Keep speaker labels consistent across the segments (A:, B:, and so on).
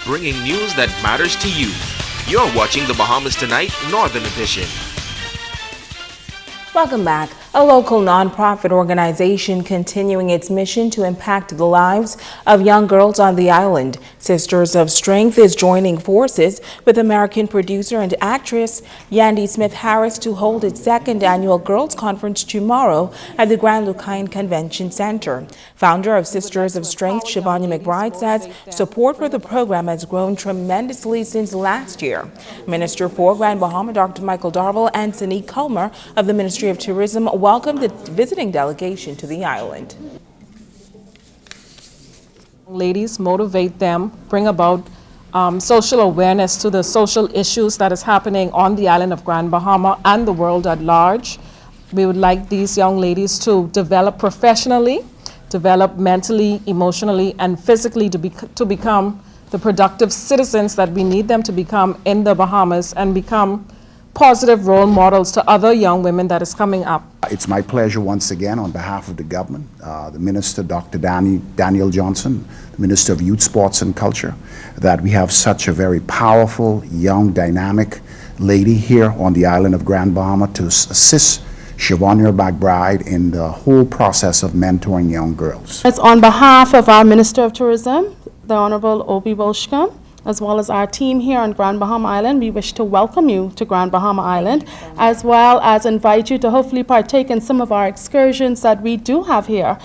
A: bringing news that matters to you. You're watching the Bahamas Tonight Northern Edition.
B: Welcome back. A local nonprofit organization continuing its mission to impact the lives of young girls on the island. Sisters of Strength is joining forces with American producer and actress Yandy Smith-Harris to hold its second annual Girls Conference tomorrow at the Grand Lucayne Convention Center. Founder of Sisters of Strength, Shivanya McBride, says support for the program has grown tremendously since last year. Minister for Grand Bahama, Dr. Michael Darville, and Sanique Comer of the Ministry of Tourism welcomed the visiting delegation to the island.
C: Ladies, motivate them, bring about social awareness to the social issues that is happening on the island of Grand Bahama and the world at large. We would like these young ladies to develop professionally, develop mentally, emotionally, and physically to become the productive citizens that we need them to become in the Bahamas and become positive role models to other young women that is coming up.
D: It's my pleasure once again on behalf of the government, the Minister, Dr. Daniel Johnson, the Minister of Youth, Sports and Culture, that we have such a very powerful, young, dynamic lady here on the island of Grand Bahama to assist Shivanya McBride in the whole process of mentoring young girls.
E: It's on behalf of our Minister of Tourism, the Honorable Obi Bolshkam, as well as our team here on Grand Bahama Island. We wish to welcome you to Grand Bahama Island, as well as invite you to hopefully partake in some of our excursions that we do have here.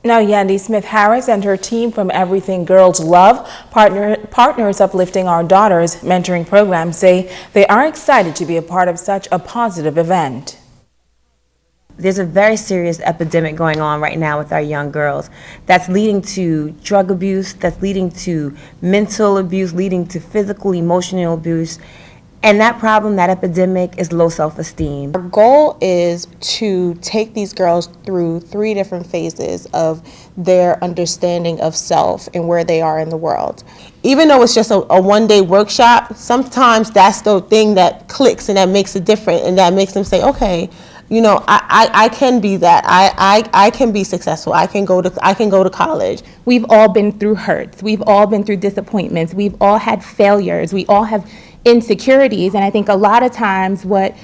B: Now, Yandy Smith-Harris and her team from Everything Girls Love, Partners Uplifting Our Daughters mentoring program, say they are excited to be a part of such a positive event.
F: There's a very serious epidemic going on right now with our young girls that's leading to drug abuse, that's leading to mental abuse, leading to physical, emotional abuse. And that problem, that epidemic, is low self-esteem.
G: Our goal is to take these girls through 3 different phases of their understanding of self and where they are in the world. Even though it's just a one-day workshop, sometimes that's the thing that clicks and that makes it different and that makes them say, okay, you know, I can be that. I can be successful. I can go to college.
H: We've all been through hurts. We've all been through disappointments. We've all had failures. We all have insecurities. And I think a lot of times what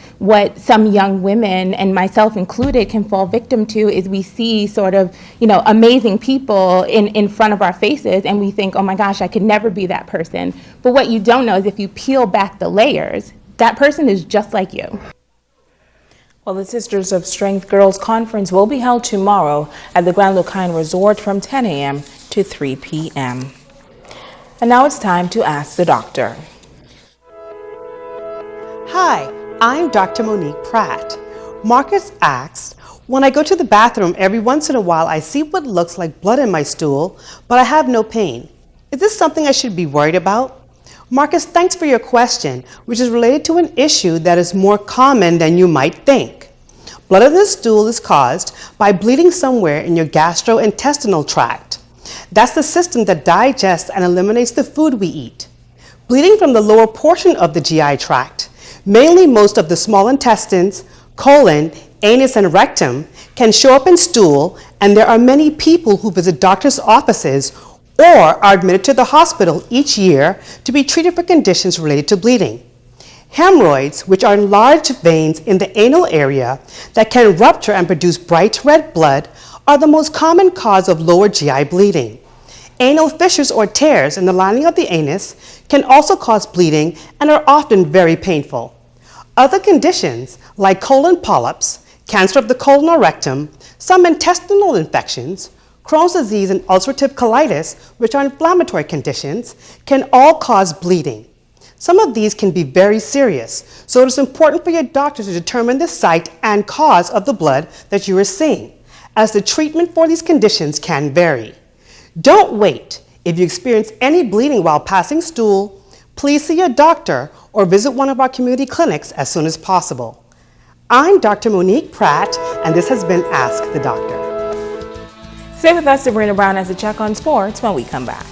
H: some young women, and myself included, can fall victim to is we see sort of, you know, amazing people in front of our faces and we think, oh my gosh, I could never be that person. But what you don't know is if you peel back the layers, that person is just like you.
B: Well, the Sisters of Strength Girls Conference will be held tomorrow at the Grand Lucayne Resort from 10 a.m. to 3 p.m. And now it's time to Ask the Doctor.
I: Hi, I'm Dr. Monique Pratt. Marcus asked, when I go to the bathroom every once in a while, I see what looks like blood in my stool, but I have no pain. Is this something I should be worried about? Marcus, thanks for your question, which is related to an issue that is more common than you might think. Blood in the stool is caused by bleeding somewhere in your gastrointestinal tract. That's the system that digests and eliminates the food we eat. Bleeding from the lower portion of the GI tract, mainly most of the small intestines, colon, anus, and rectum, can show up in stool, and there are many people who visit doctors' offices or are admitted to the hospital each year to be treated for conditions related to bleeding. Hemorrhoids, which are enlarged veins in the anal area that can rupture and produce bright red blood, are the most common cause of lower GI bleeding. Anal fissures or tears in the lining of the anus can also cause bleeding and are often very painful. Other conditions like colon polyps, cancer of the colon or rectum, some intestinal infections, Crohn's disease and ulcerative colitis, which are inflammatory conditions, can all cause bleeding. Some of these can be very serious, so it is important for your doctor to determine the site and cause of the blood that you are seeing, as the treatment for these conditions can vary. Don't wait. If you experience any bleeding while passing stool, please see your doctor or visit one of our community clinics as soon as possible. I'm Dr. Monique Pratt, and this has been Ask the Doctor.
B: Stay with us. Sabrina Brown has a check on sports when we come back.